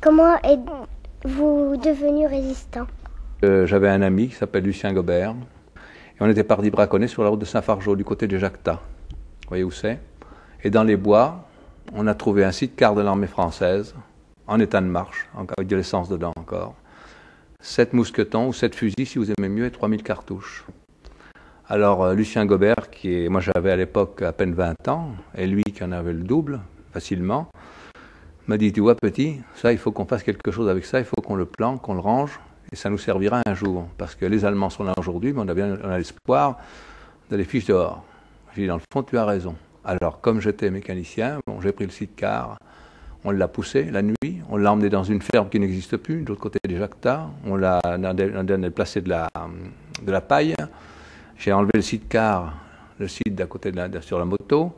Comment êtes-vous devenu résistant? J'avais un ami qui s'appelle Lucien Gobert, et on était parti braconner sur la route de Saint-Fargeau, du côté de Jacta. Vous voyez où c'est? Et dans les bois, on a trouvé un site-car de l'armée française, en état de marche, avec de l'essence dedans encore. 7 mousquetons, ou 7 fusils, si vous aimez mieux, et 3000 cartouches. Alors, Lucien Gobert, moi j'avais à l'époque à peine 20 ans, et lui qui en avait le double, facilement, m'a dit, tu vois petit, ça il faut qu'on fasse quelque chose avec ça, il faut qu'on le plante, qu'on le range, et ça nous servira un jour. Parce que les Allemands sont là aujourd'hui, mais on a l'espoir de les fiches dehors. J'ai dit, dans le fond, tu as raison. Alors, comme j'étais mécanicien, j'ai pris le site-car, on l'a poussé la nuit, on l'a emmené dans une ferme qui n'existe plus, de l'autre côté des Jacta, on l'a placé de la paille. J'ai enlevé le site-car, le site d'à côté sur la moto,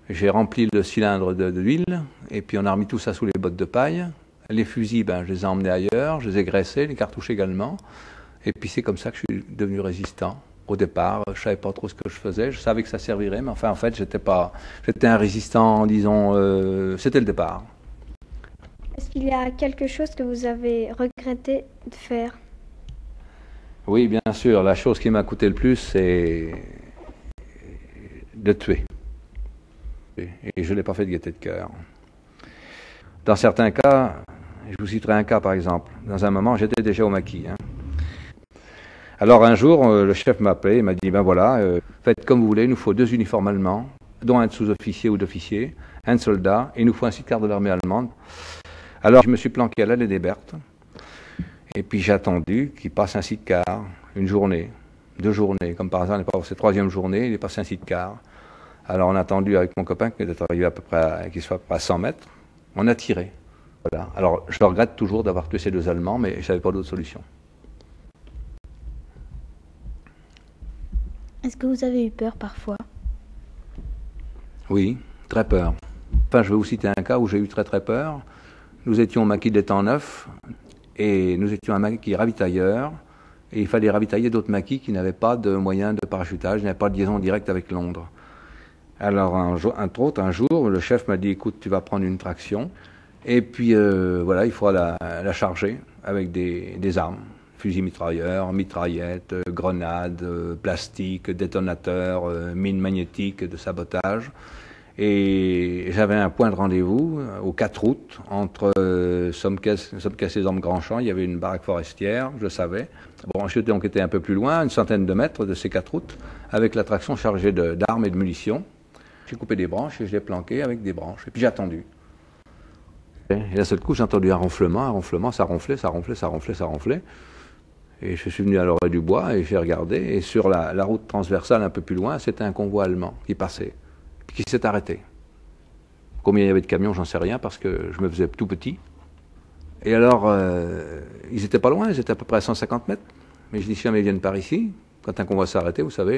j'ai rempli le cylindre d'huile, et puis on a remis tout ça sous les bottes de paille. Les fusils, je les ai emmenés ailleurs, je les ai graissés, les cartouches également. Et puis c'est comme ça que je suis devenu résistant. Au départ, je ne savais pas trop ce que je faisais, je savais que ça servirait, mais enfin en fait, j'étais un résistant, disons, c'était le départ. Est-ce qu'il y a quelque chose que vous avez regretté de faire? Oui, bien sûr. La chose qui m'a coûté le plus, c'est de tuer. Et je ne l'ai pas fait de gaieté de cœur. Dans certains cas, je vous citerai un cas par exemple. Dans un moment, j'étais déjà au maquis. Alors un jour, le chef m'a appelé, il m'a dit, voilà, faites comme vous voulez, il nous faut 2 uniformes allemands, dont un de sous-officier ou d'officier, un de soldat, et il nous faut un site-car de l'armée allemande. Alors je me suis planqué à l'allée des Berthes, et puis j'ai attendu qu'il passe un site-car, une journée, 2 journées, comme par hasard, c'est la 3e journée, il est passé un site-car. Alors on a attendu avec mon copain qu'il est arrivé à peu près, qu'il soit à 100 mètres, on a tiré. Voilà. Alors je regrette toujours d'avoir tué ces 2 Allemands, mais je n'avais pas d'autre solution. Est-ce que vous avez eu peur parfois? Oui, très peur. Enfin, je vais vous citer un cas où j'ai eu très très peur. Nous étions au maquis des Temps Neufs, et nous étions un maquis ravitailleur, et il fallait ravitailler d'autres maquis qui n'avaient pas de moyens de parachutage, n'avaient pas de liaison directe avec Londres. Alors, entre autres, un jour, le chef m'a dit, écoute, tu vas prendre une traction, et puis voilà, il faudra la charger avec des armes. Fusils mitrailleurs, mitraillettes, grenades, plastiques, détonateurs, mines magnétiques de sabotage. Et j'avais un point de rendez-vous au 4 août entre Sommekes et Ormes-Grandchamp. Il y avait une baraque forestière, je le savais. Bon, j'étais donc un peu plus loin, une centaine de mètres de ces 4 août, avec la traction chargée d'armes et de munitions. J'ai coupé des branches et je l'ai planqué avec des branches. Et puis j'ai attendu. Et d'un seul coup, j'ai entendu un ronflement, ça ronflait. Et je suis venu à l'orée du bois et j'ai regardé. Et sur la route transversale un peu plus loin, c'était un convoi allemand qui passait, qui s'est arrêté. Combien il y avait de camions, j'en sais rien, parce que je me faisais tout petit. Et alors, ils étaient pas loin, ils étaient à peu près à 150 mètres. Mais je dis, si jamais ils viennent par ici, quand un convoi s'arrêtait, vous savez,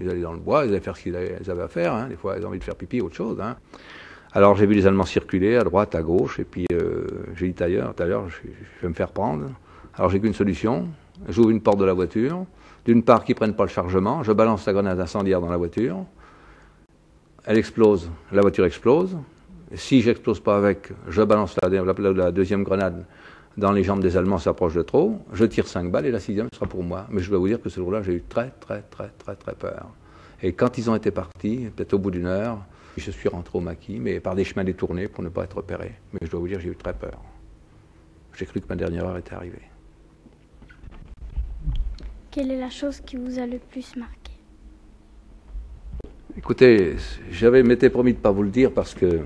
ils allaient dans le bois, ils allaient faire ce qu'ils avaient à faire. Des fois, ils avaient envie de faire pipi, autre chose. Alors, j'ai vu les Allemands circuler à droite, à gauche, et puis j'ai dit, tout à l'heure, je vais me faire prendre. Alors, j'ai qu'une solution. J'ouvre une porte de la voiture. D'une part, qu'ils ne prennent pas le chargement. Je balance la grenade incendiaire dans la voiture. Elle explose, la voiture explose. Si j'explose pas avec, je balance la 2e grenade dans les jambes des Allemands, s'approche de trop. Je tire 5 balles et la 6e sera pour moi. Mais je dois vous dire que ce jour-là, j'ai eu très peur. Et quand ils ont été partis, peut-être au bout d'1 heure, je suis rentré au maquis, mais par des chemins détournés pour ne pas être repéré. Mais je dois vous dire, j'ai eu très peur. J'ai cru que ma dernière heure était arrivée. Quelle est la chose qui vous a le plus marqué? Écoutez, m'étais promis de ne pas vous le dire parce que,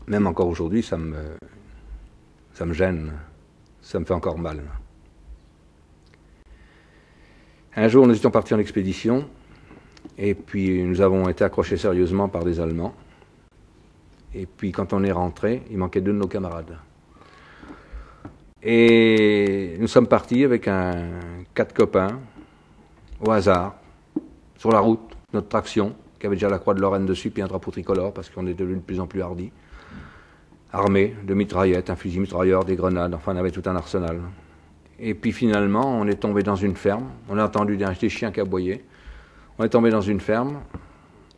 même encore aujourd'hui, ça me gêne, ça me fait encore mal. Un jour, nous étions partis en expédition, et puis nous avons été accrochés sérieusement par des Allemands. Et puis quand on est rentré, il manquait 2 de nos camarades. Et nous sommes partis avec 4 copains, au hasard, sur la route, notre traction, qui avait déjà la croix de Lorraine dessus, puis un drapeau tricolore, parce qu'on est devenu de plus en plus hardi, armés de mitraillettes, un fusil mitrailleur, des grenades, enfin on avait tout un arsenal. Et puis finalement, on est tombé dans une ferme, on a entendu des chiens qui aboyaient, on est tombé dans une ferme,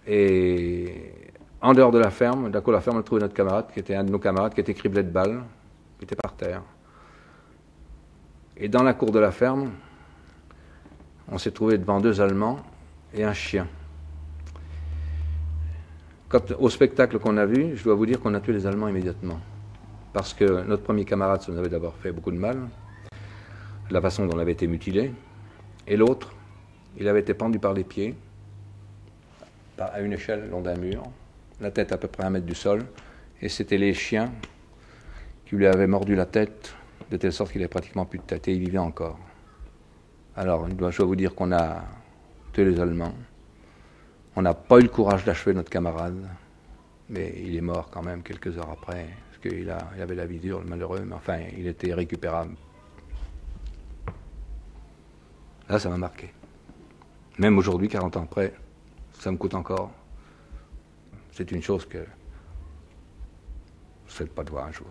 et en dehors de la ferme, d'un coup la ferme, on a trouvé notre camarade, qui était un de nos camarades, qui était criblé de balles, Il était par terre. Et dans la cour de la ferme, on s'est trouvé devant 2 Allemands et un chien. Au spectacle qu'on a vu, je dois vous dire qu'on a tué les Allemands immédiatement. Parce que notre premier camarade, ça nous avait d'abord fait beaucoup de mal, la façon dont on avait été mutilé. Et l'autre, il avait été pendu par les pieds, à une échelle long d'un mur, la tête à peu près à 1 mètre du sol, et c'était les chiens qui lui avaient mordu la tête, de telle sorte qu'il n'avait pratiquement plus de tête, et il vivait encore. Alors, je dois vous dire qu'on a tué les Allemands. On n'a pas eu le courage d'achever notre camarade, mais il est mort quand même quelques heures après, parce qu'il avait la vie dure, le malheureux, mais enfin, il était récupérable. Là, ça m'a marqué. Même aujourd'hui, 40 ans après, ça me coûte encore. C'est une chose que je ne souhaite pas de voir un jour.